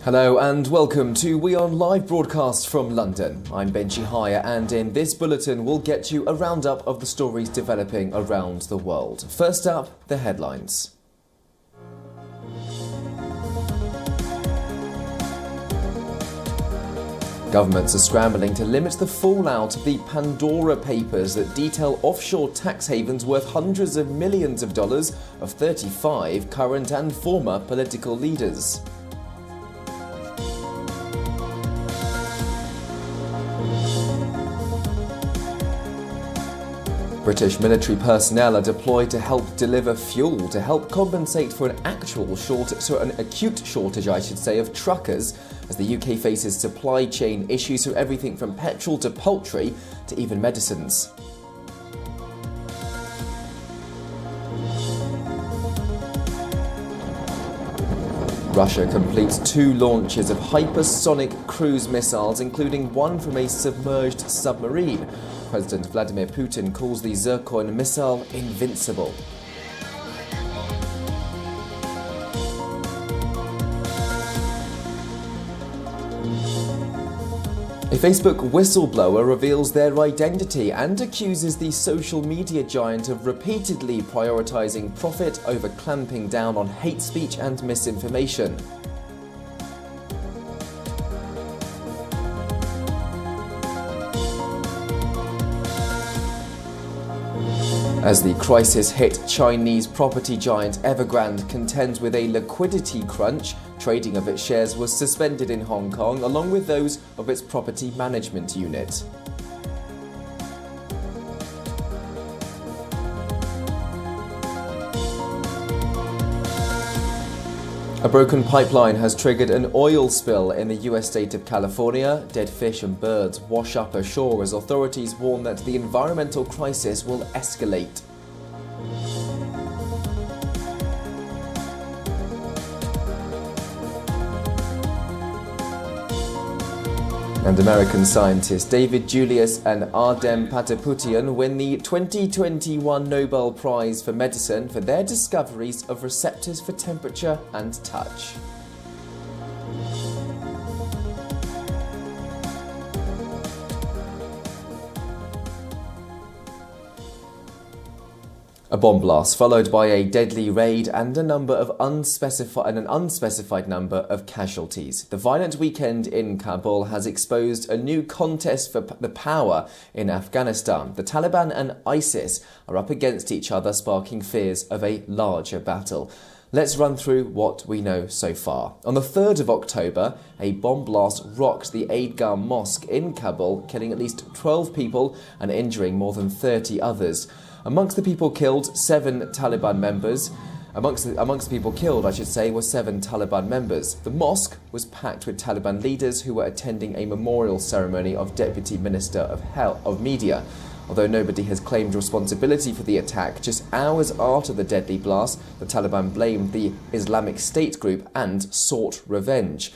Hello and welcome to WION Live Broadcast from London. I'm Benji Hire, and in this bulletin we'll get you a roundup of the stories developing around the world. First up, the headlines. Governments are scrambling to limit the fallout of the Pandora Papers that detail offshore tax havens worth hundreds of millions of dollars of 35 current and former political leaders. British military personnel are deployed to help deliver fuel to help compensate for an acute shortage, of truckers, as the UK faces supply chain issues for everything from petrol to poultry to even medicines. Russia completes 2 launches of hypersonic cruise missiles, including one from a submerged submarine. President Vladimir Putin calls the Zircon missile invincible. A Facebook whistleblower reveals their identity and accuses the social media giant of repeatedly prioritizing profit over clamping down on hate speech and misinformation. As the crisis hit, Chinese property giant Evergrande contends with a liquidity crunch. Trading of its shares was suspended in Hong Kong, along with those of its property management unit. A broken pipeline has triggered an oil spill in the US state of California. Dead fish and birds wash up ashore as authorities warn that the environmental crisis will escalate. And American scientists David Julius and Ardem Patapoutian win the 2021 Nobel Prize for Medicine for their discoveries of receptors for temperature and touch. A bomb blast followed by a deadly raid and an unspecified number of casualties. The violent weekend in Kabul has exposed a new contest for the power in Afghanistan. The Taliban and ISIS are up against each other, sparking fears of a larger battle. Let's run through what we know so far. On the 3rd of October, a bomb blast rocked the Eidgah Mosque in Kabul, killing at least 12 people and injuring more than 30 others. Amongst the people killed, 7 Taliban members. Amongst the people killed, were 7 Taliban members. The mosque was packed with Taliban leaders who were attending a memorial ceremony of Deputy Minister of Media. Although nobody has claimed responsibility for the attack, just hours after the deadly blast, the Taliban blamed the Islamic State group and sought revenge.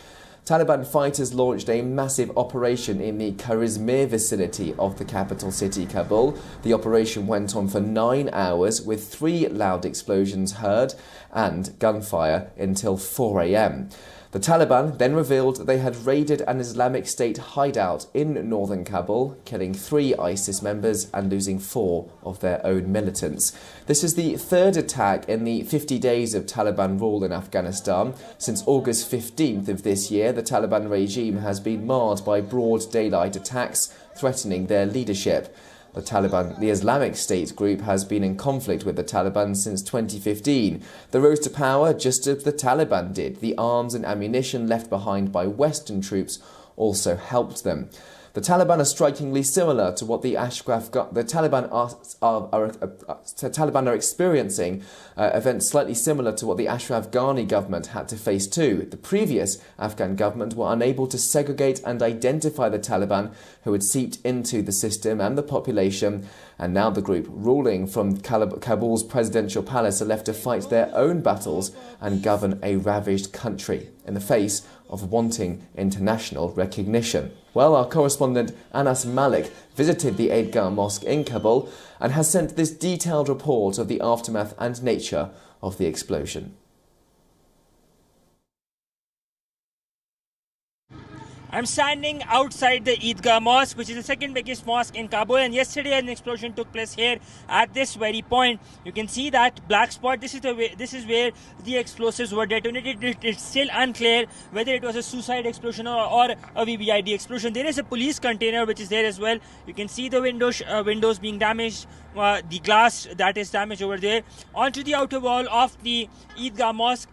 Taliban fighters launched a massive operation in the Kazimir vicinity of the capital city, Kabul. The operation went on for 9 hours, with 3 loud explosions heard and gunfire until 4 a.m. The Taliban then revealed that they had raided an Islamic State hideout in northern Kabul, killing 3 ISIS members and losing 4 of their own militants. This is the 3rd attack in the 50 days of Taliban rule in Afghanistan. Since August 15th of this year, the Taliban regime has been marred by broad daylight attacks threatening their leadership. The Islamic State group has been in conflict with the Taliban since 2015. They rose to power just as the Taliban did. The arms and ammunition left behind by Western troops also helped them. The Taliban are strikingly similar to what the Taliban are experiencing events slightly similar to what the Ashraf Ghani government had to face too. The previous Afghan government were unable to segregate and identify the Taliban who had seeped into the system and the population, and now the group ruling from Kabul's presidential palace are left to fight their own battles and govern a ravaged country in the face of wanting international recognition. Well, our correspondent Anas Malik visited the Eidgah Mosque in Kabul and has sent this detailed report of the aftermath and nature of the explosion. I'm standing outside the Eidgah Mosque, which is the second biggest mosque in Kabul, and yesterday an explosion took place here at this very point. You can see that black spot. This is where the explosives were detonated. It's still unclear whether it was a suicide explosion or a VVID explosion. There is a police container which is there as well. You can see the windows being damaged, the glass that is damaged over there. Onto the outer wall of the Eidgah Mosque,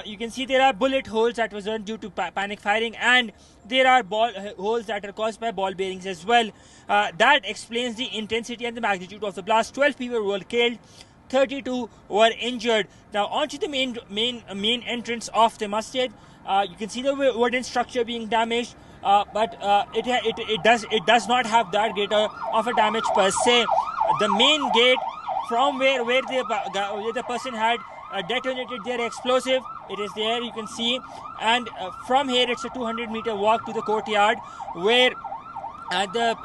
you can see there are bullet holes that was done due to panic firing, and there are holes that are caused by ball bearings as well. That explains the intensity and the magnitude of the blast. 12 people were killed, 32 were injured. Now onto the main entrance of the masjid. You can see the wooden structure being damaged, but it does not have that great of a damage per se. The main gate from where the person had detonated their explosive, it is there, you can see, and from here it's a 200-meter walk to the courtyard where the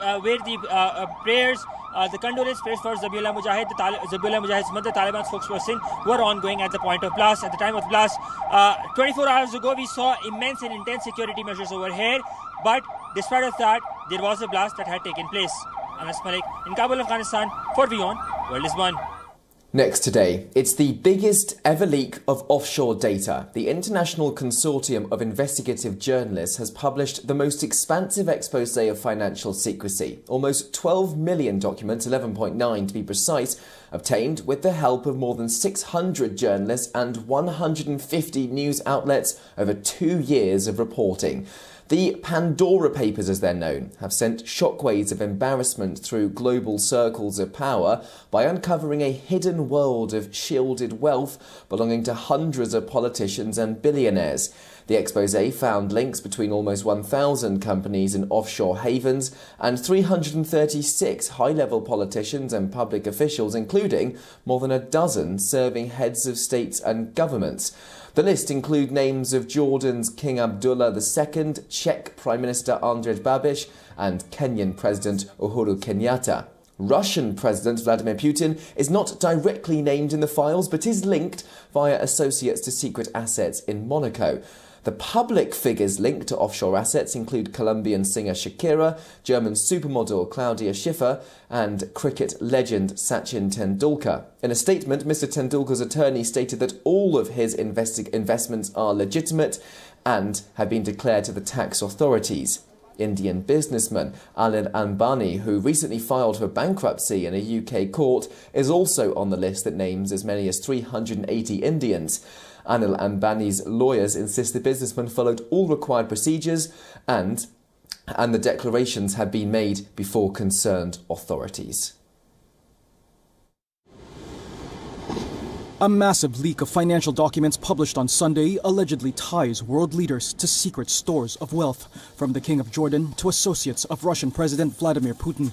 prayers, the condolence prayers for Zabiullah Mujahid, Zabiullah Mujahid's mother, Taliban spokesperson, were ongoing at the point of blast. At the time of blast, 24 hours ago, we saw immense and intense security measures over here, but despite of that, there was a blast that had taken place. Anas Malik in Kabul, Afghanistan, for WION, World is One. Next today, it's the biggest ever leak of offshore data. The International Consortium of Investigative Journalists has published the most expansive expose of financial secrecy. Almost 12 million documents, 11.9 to be precise, obtained with the help of more than 600 journalists and 150 news outlets over 2 years of reporting. The Pandora Papers, as they're known, have sent shockwaves of embarrassment through global circles of power by uncovering a hidden world of shielded wealth belonging to hundreds of politicians and billionaires. The expose found links between almost 1,000 companies in offshore havens and 336 high-level politicians and public officials, including more than a dozen serving heads of states and governments. The list includes names of Jordan's King Abdullah II, Czech Prime Minister Andrej Babiš, and Kenyan President Uhuru Kenyatta. Russian President Vladimir Putin is not directly named in the files, but is linked via associates to secret assets in Monaco. The public figures linked to offshore assets include Colombian singer Shakira, German supermodel Claudia Schiffer, and cricket legend Sachin Tendulkar. In a statement, Mr. Tendulkar's attorney stated that all of his investments are legitimate and have been declared to the tax authorities. Indian businessman Anil Ambani, who recently filed for bankruptcy in a UK court, is also on the list that names as many as 380 Indians. Anil Ambani's lawyers insist the businessman followed all required procedures and the declarations had been made before concerned authorities. A massive leak of financial documents published on Sunday allegedly ties world leaders to secret stores of wealth, from the King of Jordan to associates of Russian President Vladimir Putin.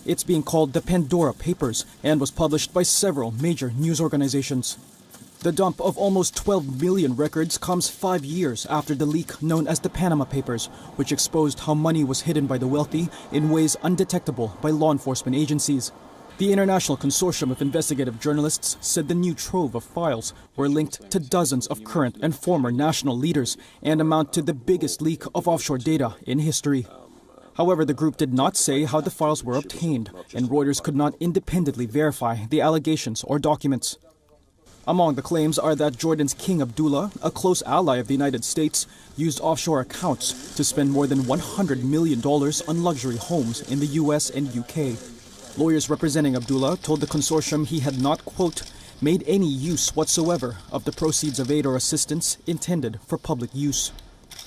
It's being called the Pandora Papers and was published by several major news organizations. The dump of almost 12 million records comes 5 years after the leak known as the Panama Papers, which exposed how money was hidden by the wealthy in ways undetectable by law enforcement agencies. The International Consortium of Investigative Journalists said the new trove of files were linked to dozens of current and former national leaders and amount to the biggest leak of offshore data in history. However, the group did not say how the files were obtained, and Reuters could not independently verify the allegations or documents. Among the claims are that Jordan's King Abdullah, a close ally of the United States, used offshore accounts to spend more than $100 million on luxury homes in the US and UK. Lawyers representing Abdullah told the consortium he had not, quote, made any use whatsoever of the proceeds of aid or assistance intended for public use.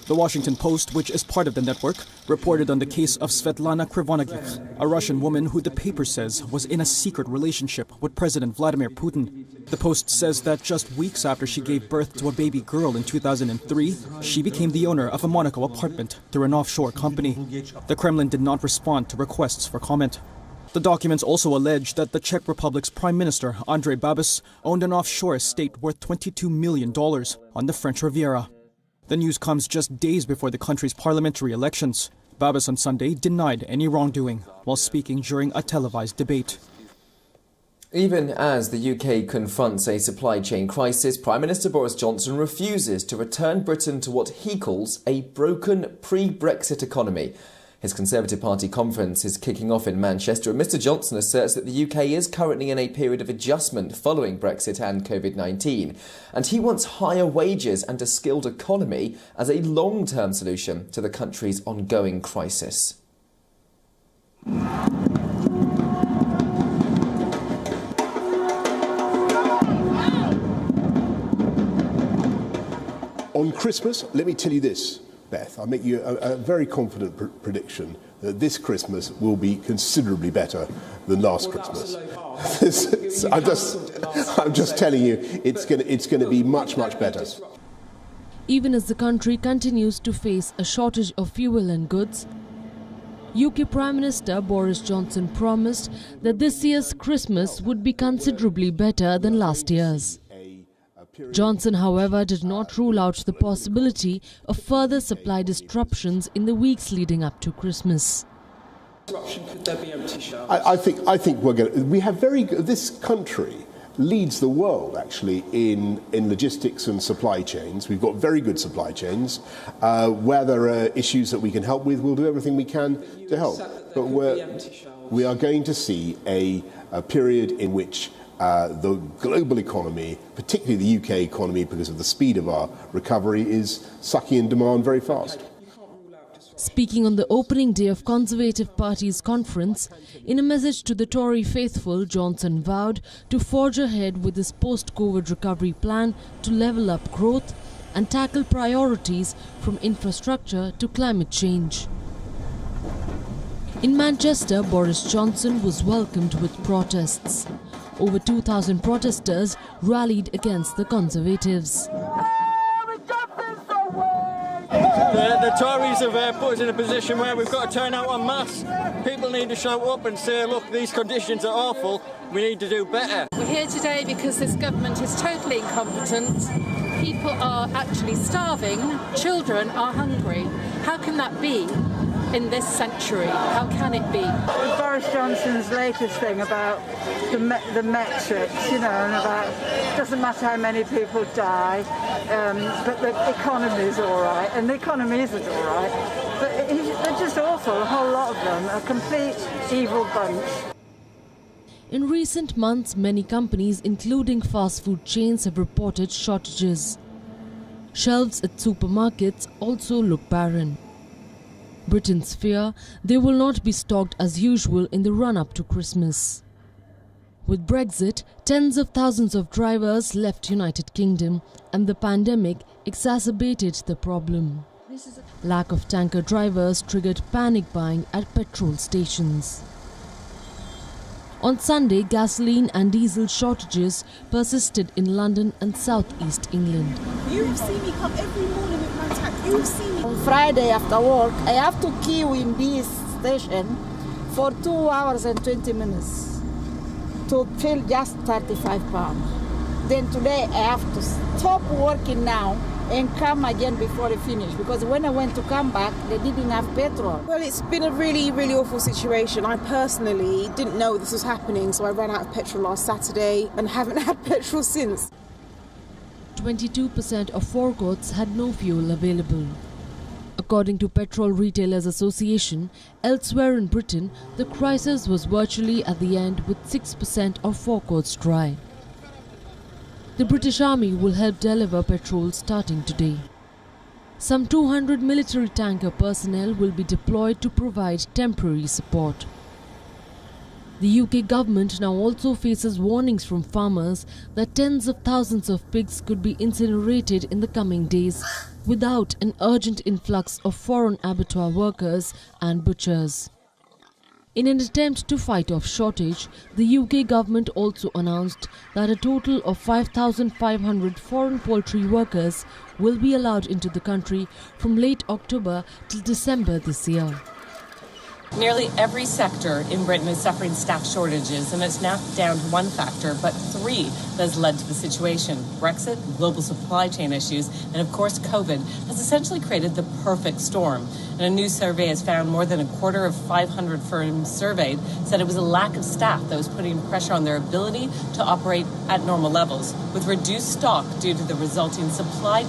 The Washington Post, which is part of the network, reported on the case of Svetlana Krivonagich, a Russian woman who the paper says was in a secret relationship with President Vladimir Putin. The Post says that just weeks after she gave birth to a baby girl in 2003, she became the owner of a Monaco apartment through an offshore company. The Kremlin did not respond to requests for comment. The documents also allege that the Czech Republic's Prime Minister, Andrej Babiš, owned an offshore estate worth $22 million on the French Riviera. The news comes just days before the country's parliamentary elections. Babiš on Sunday denied any wrongdoing while speaking during a televised debate. Even as the UK confronts a supply chain crisis, Prime Minister Boris Johnson refuses to return Britain to what he calls a broken pre-Brexit economy. His Conservative Party conference is kicking off in Manchester, and Mr Johnson asserts that the UK is currently in a period of adjustment following Brexit and COVID-19, and he wants higher wages and a skilled economy as a long-term solution to the country's ongoing crisis. On Christmas, let me tell you this, Beth, I'll make you a very confident prediction that this Christmas will be considerably better than last Christmas. I'm just telling you, it's going to be much, much better. Even as the country continues to face a shortage of fuel and goods, UK Prime Minister Boris Johnson promised that this year's Christmas would be considerably better than last year's. Johnson, however, did not rule out the possibility of further supply disruptions in the weeks leading up to Christmas. Could there be empty shelves? I think we're going to. We have very good. This country leads the world actually in logistics and supply chains. We've got very good supply chains. Where there are issues that we can help with, we'll do everything we can to help. But we are going to see a period in which the global economy, particularly the UK economy, because of the speed of our recovery, is sucking in demand very fast. Speaking on the opening day of Conservative Party's conference, in a message to the Tory faithful, Johnson vowed to forge ahead with his post-COVID recovery plan to level up growth and tackle priorities from infrastructure to climate change. In Manchester, Boris Johnson was welcomed with protests. Over 2,000 protesters rallied against the Conservatives. The Tories have put us in a position where we've got to turn out en masse. People need to shout up and say, look, these conditions are awful, we need to do better. We're here today because this government is totally incompetent. People are actually starving, children are hungry. How can that be in this century? How can it be? Boris Johnson's latest thing about the metrics, and about it doesn't matter how many people die, but the economy's all right, and the economy isn't all right. But they're just awful, a whole lot of them, a complete evil bunch. In recent months, many companies, including fast food chains, have reported shortages. Shelves at supermarkets also look barren. Britain's fear they will not be stocked as usual in the run-up to Christmas. With Brexit, tens of thousands of drivers left United Kingdom, and the pandemic exacerbated the problem. Lack of tanker drivers triggered panic buying at petrol stations. On Sunday, gasoline and diesel shortages persisted in London and southeast England. You've seen me come every morning with my tank. You've seen me. On Friday after work, I have to queue in this station for 2 hours and 20 minutes to fill just £35. Then today I have to stop working now and come again before they finish, because when I went to come back, they didn't have petrol. Well, it's been a really, really awful situation. I personally didn't know this was happening, so I ran out of petrol last Saturday and haven't had petrol since. 22% of forecourts had no fuel available. According to Petrol Retailers Association, elsewhere in Britain, the crisis was virtually at the end, with 6% of forecourts dry. The British Army will help deliver petrol starting today. Some 200 military tanker personnel will be deployed to provide temporary support. The UK government now also faces warnings from farmers that tens of thousands of pigs could be incinerated in the coming days without an urgent influx of foreign abattoir workers and butchers. In an attempt to fight off shortage, the UK government also announced that a total of 5,500 foreign poultry workers will be allowed into the country from late October till December this year. Nearly every sector in Britain is suffering staff shortages, and it's now down to one factor, but three that has led to the situation. Brexit, global supply chain issues, and of course COVID has essentially created the perfect storm. And a new survey has found more than a quarter of 500 firms surveyed said it was a lack of staff that was putting pressure on their ability to operate at normal levels. With reduced stock due to the resulting supply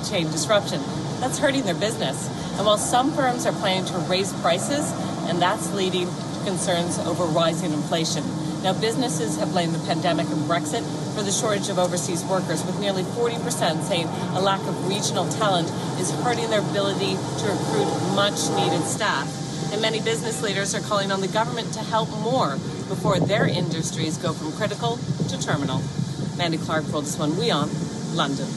chain disruption, that's hurting their business. And while some firms are planning to raise prices, and that's leading to concerns over rising inflation. Now, businesses have blamed the pandemic and Brexit for the shortage of overseas workers, with nearly 40% saying a lack of regional talent is hurting their ability to recruit much-needed staff. And many business leaders are calling on the government to help more before their industries go from critical to terminal. Mandy Clark, World This One, WION, London.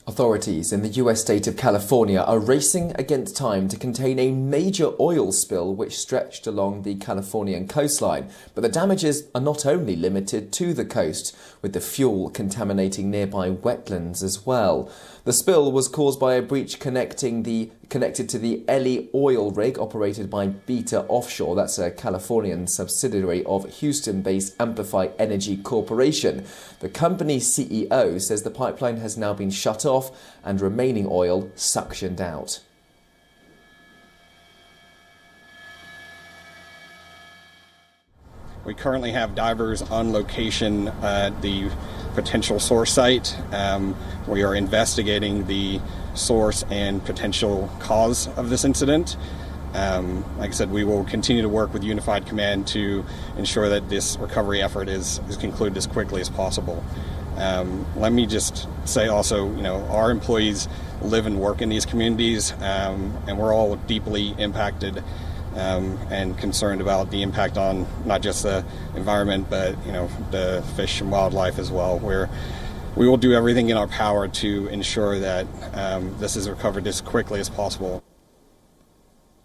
Authorities in the US state of California are racing against time to contain a major oil spill which stretched along the Californian coastline. But the damages are not only limited to the coast, with the fuel contaminating nearby wetlands as well. The spill was caused by a breach connected to the Ellie oil rig operated by Beta Offshore. That's a Californian subsidiary of Houston-based Amplify Energy Corporation. The company's CEO says the pipeline has now been shut off and remaining oil suctioned out. We currently have divers on location at the potential source site. We are investigating the source and potential cause of this incident. Like I said, we will continue to work with Unified Command to ensure that this recovery effort is concluded as quickly as possible. Let me just say also, our employees live and work in these communities, and we're all deeply impacted and concerned about the impact on not just the environment, but the fish and wildlife as well. We will do everything in our power to ensure that this is recovered as quickly as possible.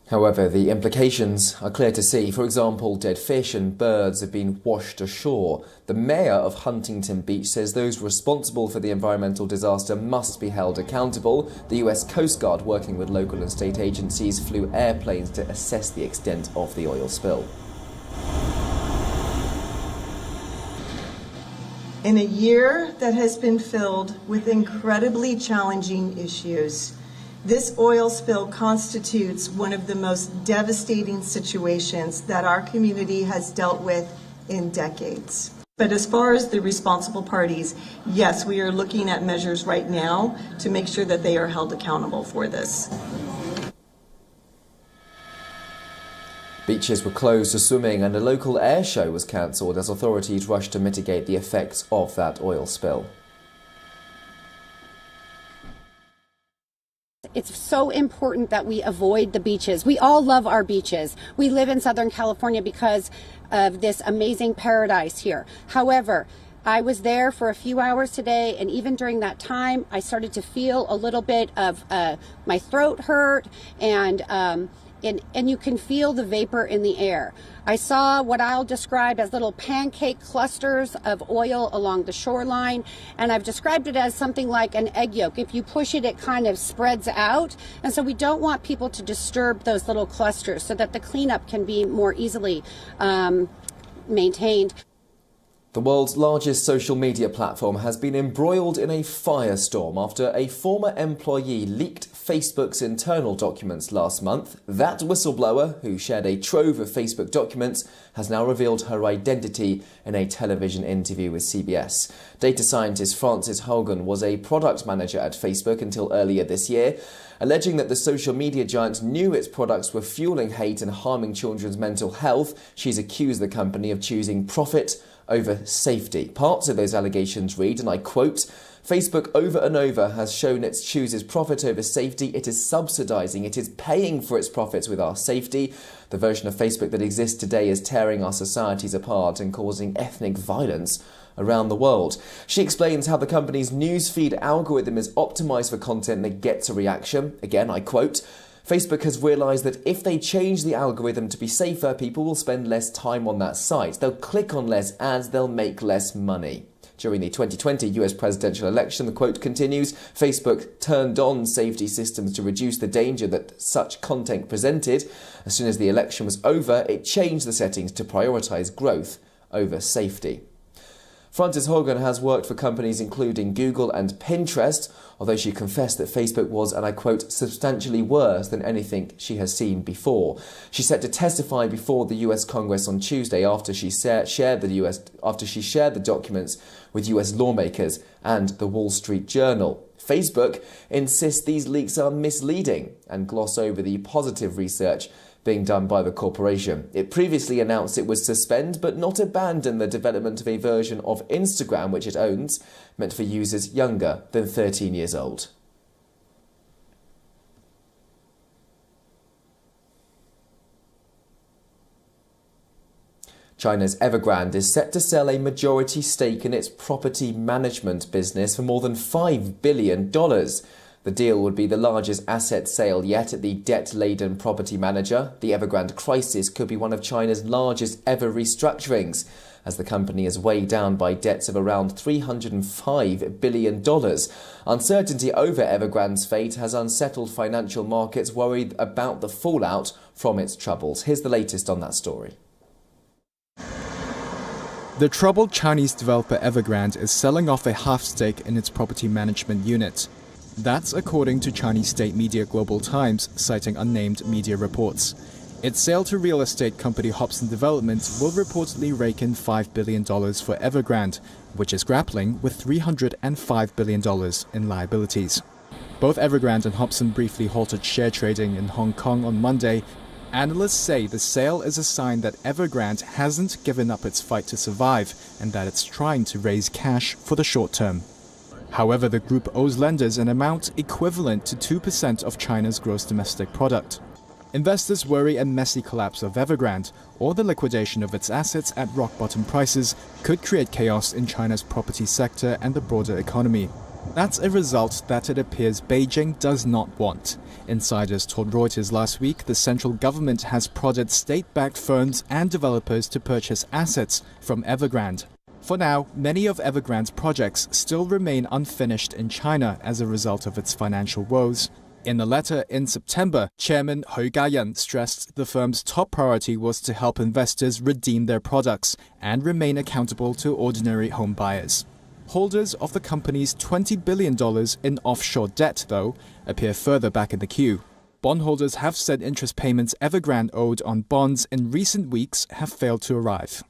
However, the implications are clear to see. For example, dead fish and birds have been washed ashore. The mayor of Huntington Beach says those responsible for the environmental disaster must be held accountable. The US Coast Guard, working with local and state agencies, flew airplanes to assess the extent of the oil spill. In a year that has been filled with incredibly challenging issues, this oil spill constitutes one of the most devastating situations that our community has dealt with in decades. But as far as the responsible parties, yes, we are looking at measures right now to make sure that they are held accountable for this. Beaches were closed to swimming and a local air show was cancelled as authorities rushed to mitigate the effects of that oil spill. It's so important that we avoid the beaches. We all love our beaches. We live in Southern California because of this amazing paradise here. However, I was there for a few hours today, and even during that time, I started to feel a little bit of my throat hurt, and you can feel the vapor in the air. I saw what I'll describe as little pancake clusters of oil along the shoreline, and I've described it as something like an egg yolk. If you push it, it kind of spreads out, and so we don't want people to disturb those little clusters so that the cleanup can be more easily maintained. The world's largest social media platform has been embroiled in a firestorm after a former employee leaked Facebook's internal documents last month. That whistleblower, who shared a trove of Facebook documents, has now revealed her identity in a television interview with CBS. Data scientist Frances Haugen was a product manager at Facebook until earlier this year. Alleging that the social media giant knew its products were fueling hate and harming children's mental health, she's accused the company of choosing profit over safety. Parts of those allegations read, and I quote, "Facebook over and over has shown it chooses profit over safety. It is subsidizing, it is paying for its profits with our safety. The version of Facebook that exists today is tearing our societies apart and causing ethnic violence around the world." She explains how the company's newsfeed algorithm is optimized for content that gets a reaction. Again, I quote, "Facebook has realized that if they change the algorithm to be safer, people will spend less time on that site. They'll click on less ads, they'll make less money." During the 2020 US presidential election, the quote continues, Facebook turned on safety systems to reduce the danger that such content presented. As soon as the election was over, it changed the settings to prioritise growth over safety. Frances Haugen has worked for companies including Google and Pinterest, although she confessed that Facebook was, and I quote, substantially worse than anything she has seen before. She's set to testify before the US Congress on Tuesday after she shared the documents with US lawmakers and the Wall Street Journal. Facebook insists these leaks are misleading and gloss over the positive research being done by the corporation. It previously announced it would suspend but not abandon the development of a version of Instagram which it owns, meant for users younger than 13 years old. China's Evergrande is set to sell a majority stake in its property management business for more than $5 billion. The deal would be the largest asset sale yet at the debt-laden property manager. The Evergrande crisis could be one of China's largest ever restructurings, as the company is weighed down by debts of around $305 billion. Uncertainty over Evergrande's fate has unsettled financial markets worried about the fallout from its troubles. Here's the latest on that story. The troubled Chinese developer Evergrande is selling off a half stake in its property management unit. That's according to Chinese state media Global Times, citing unnamed media reports. Its sale to real estate company Hobson Development will reportedly rake in $5 billion for Evergrande, which is grappling with $305 billion in liabilities. Both Evergrande and Hobson briefly halted share trading in Hong Kong on Monday. Analysts say the sale is a sign that Evergrande hasn't given up its fight to survive and that it's trying to raise cash for the short term. However, the group owes lenders an amount equivalent to 2% of China's gross domestic product. Investors worry a messy collapse of Evergrande or the liquidation of its assets at rock-bottom prices could create chaos in China's property sector and the broader economy. That's a result that it appears Beijing does not want. Insiders told Reuters last week the central government has prodded state-backed firms and developers to purchase assets from Evergrande. For now, many of Evergrande's projects still remain unfinished in China as a result of its financial woes. In a letter in September, Chairman Hui Gayan stressed the firm's top priority was to help investors redeem their products and remain accountable to ordinary home buyers. Holders of the company's $20 billion in offshore debt, though, appear further back in the queue. Bondholders have said interest payments Evergrande owed on bonds in recent weeks have failed to arrive.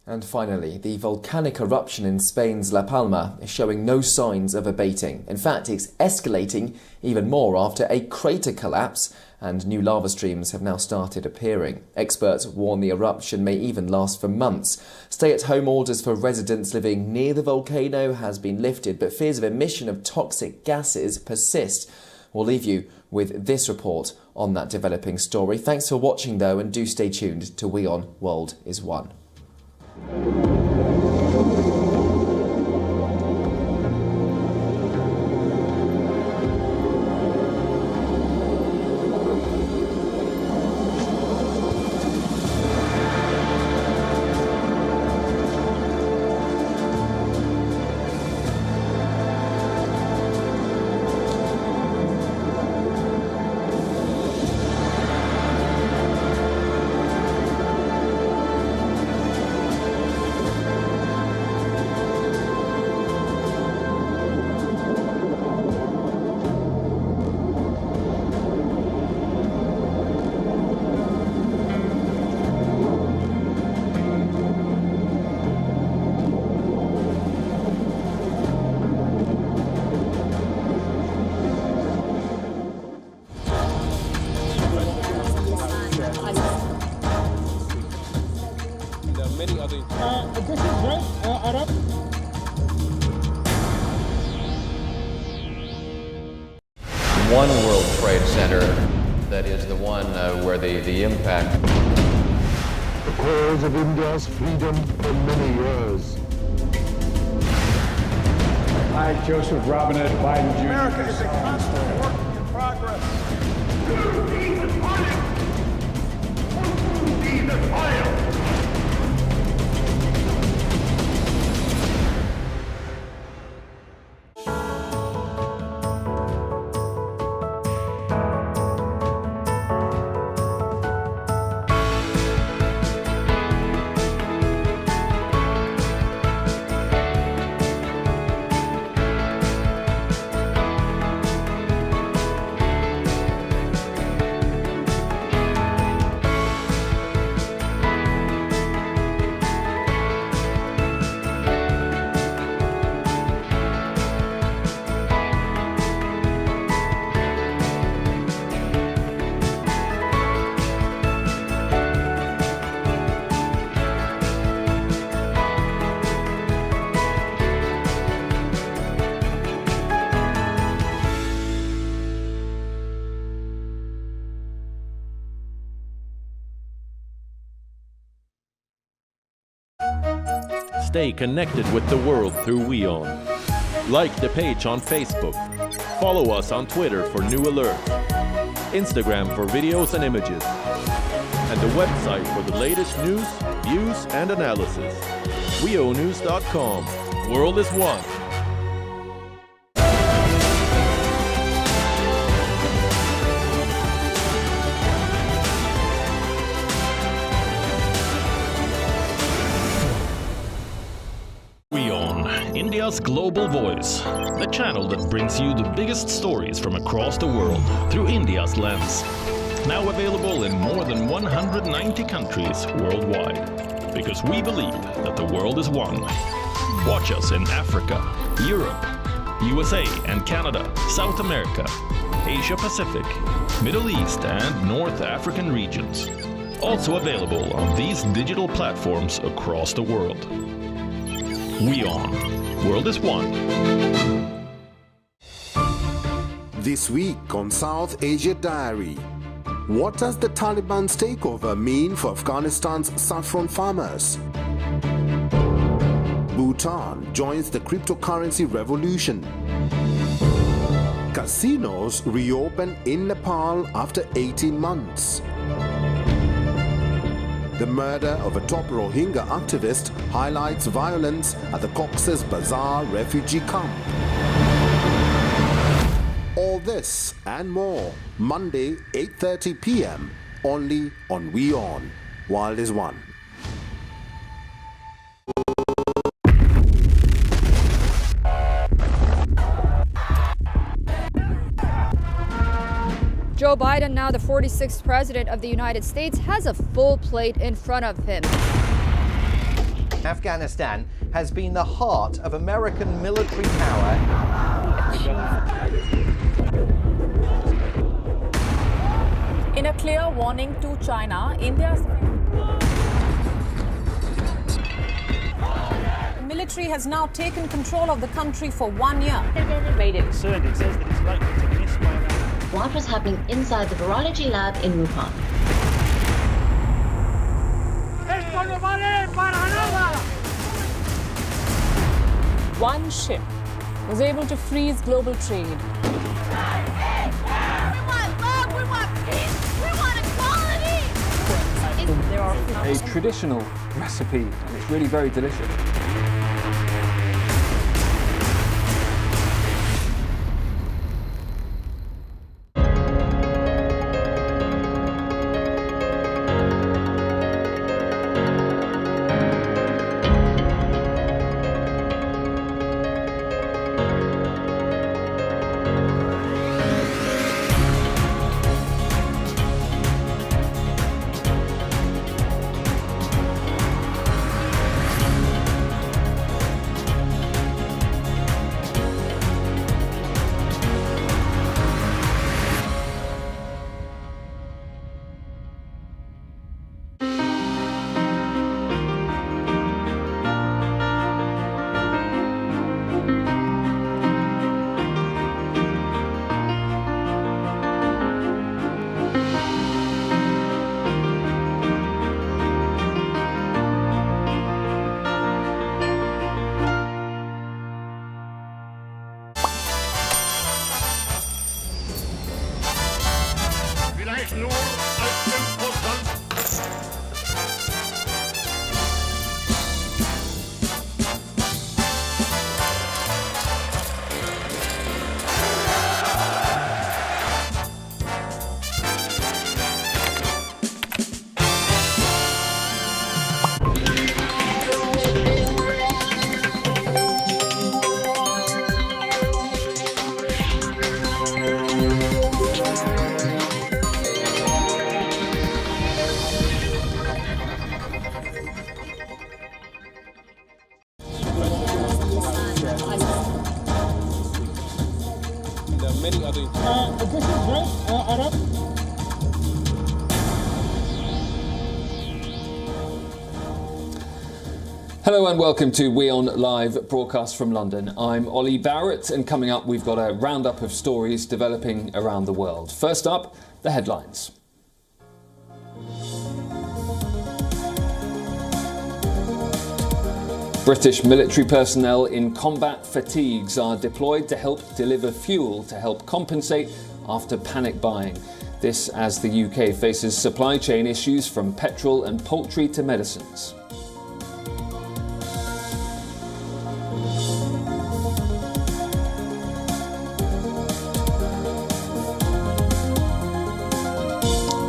And finally, the volcanic eruption in Spain's La Palma is showing no signs of abating. In fact, it's escalating even more after a crater collapse, and new lava streams have now started appearing. Experts warn the eruption may even last for months. Stay-at-home orders for residents living near the volcano has been lifted, but fears of emission of toxic gases persist. We'll leave you with this report on that developing story. Thanks for watching, though, and do stay tuned to WION World is One. One World Trade Center, that is the one where the impact. The cause of India's freedom for many years. I, Joseph Robinette Biden Jr. America is a constant work in progress. Stay connected with the world through WION. Like the page on Facebook. Follow us on Twitter for new alerts. Instagram for videos and images. And the website for the latest news, views and analysis. WIONews.com. World is one. WION, India's global voice. The channel that brings you the biggest stories from across the world through India's lens. Now available in more than 190 countries worldwide. Because we believe that the world is one. Watch us in Africa, Europe, USA and Canada, South America, Asia Pacific, Middle East and North African regions. Also available on these digital platforms across the world. WION. World is one. This week on South Asia Diary. What does the Taliban's takeover mean for Afghanistan's saffron farmers? Bhutan joins the cryptocurrency revolution. Casinos reopen in Nepal after 18 months. The murder of a top Rohingya activist highlights violence at the Cox's Bazar refugee camp. All this and more, Monday, 8:30 p.m., only on WION. World is one. Joe Biden, now the 46th president of the United States, has a full plate in front of him. Afghanistan has been the heart of American military power. In a clear warning to China, India's military has now taken control of the country for 1 year. Made it concerned. It says that it's likely to miss by around. What was happening inside the virology lab in Wuhan? One ship was able to freeze global trade. We want love, we want peace, we want equality! There are a traditional recipe, and it's really very delicious. Hello and welcome to WION Live Broadcast from London. I'm Ollie Barrett, and coming up we've got a roundup of stories developing around the world. First up, the headlines. British military personnel in combat fatigues are deployed to help deliver fuel to help compensate after panic buying. This as the UK faces supply chain issues from petrol and poultry to medicines.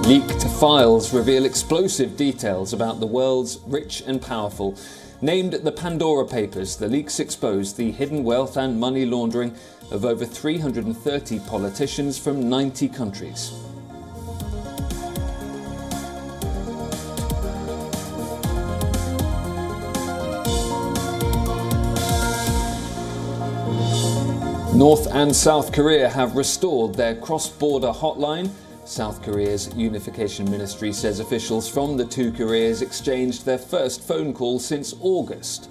Leaked files reveal explosive details about the world's rich and powerful. Named the Pandora Papers, the leaks exposed the hidden wealth and money laundering of over 330 politicians from 90 countries. North and South Korea have restored their cross-border hotline. South Korea's Unification Ministry says officials from the two Koreas exchanged their first phone call since August.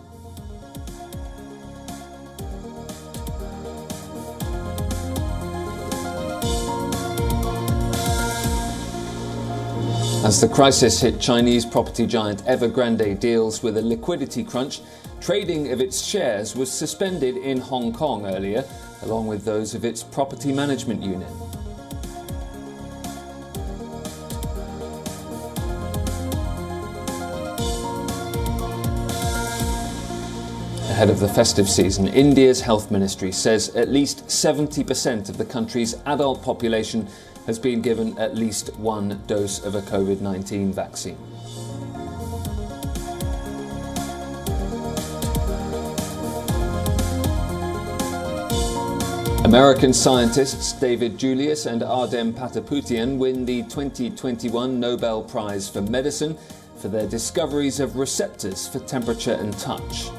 As the crisis hit, Chinese property giant Evergrande deals with a liquidity crunch. Trading of its shares was suspended in Hong Kong earlier, along with those of its property management unit. Ahead of the festive season, India's health ministry says at least 70% of the country's adult population has been given at least one dose of a COVID-19 vaccine. American scientists David Julius and Ardem Pataputian win the 2021 Nobel Prize for Medicine for their discoveries of receptors for temperature and touch.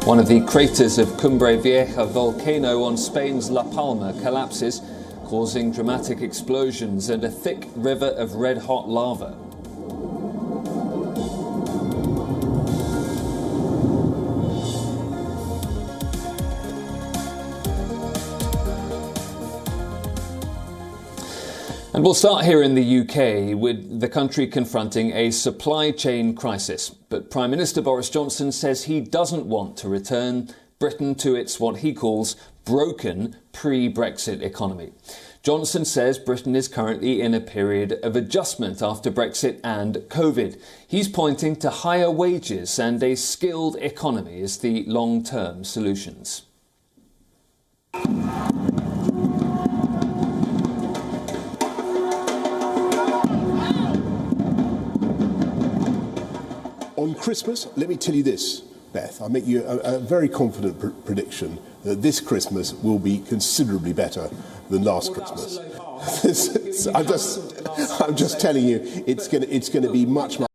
One of the craters of Cumbre Vieja volcano on Spain's La Palma collapses, causing dramatic explosions and a thick river of red-hot lava. And we'll start here in the UK, with the country confronting a supply chain crisis. But Prime Minister Boris Johnson says he doesn't want to return Britain to its what he calls broken pre-Brexit economy. Johnson says Britain is currently in a period of adjustment after Brexit and COVID. He's pointing to higher wages and a skilled economy as the long-term solutions. On Christmas, let me tell you this, Beth, I'll make you a very confident prediction that this Christmas will be considerably better than last Christmas. I'm just telling you, it's going to be much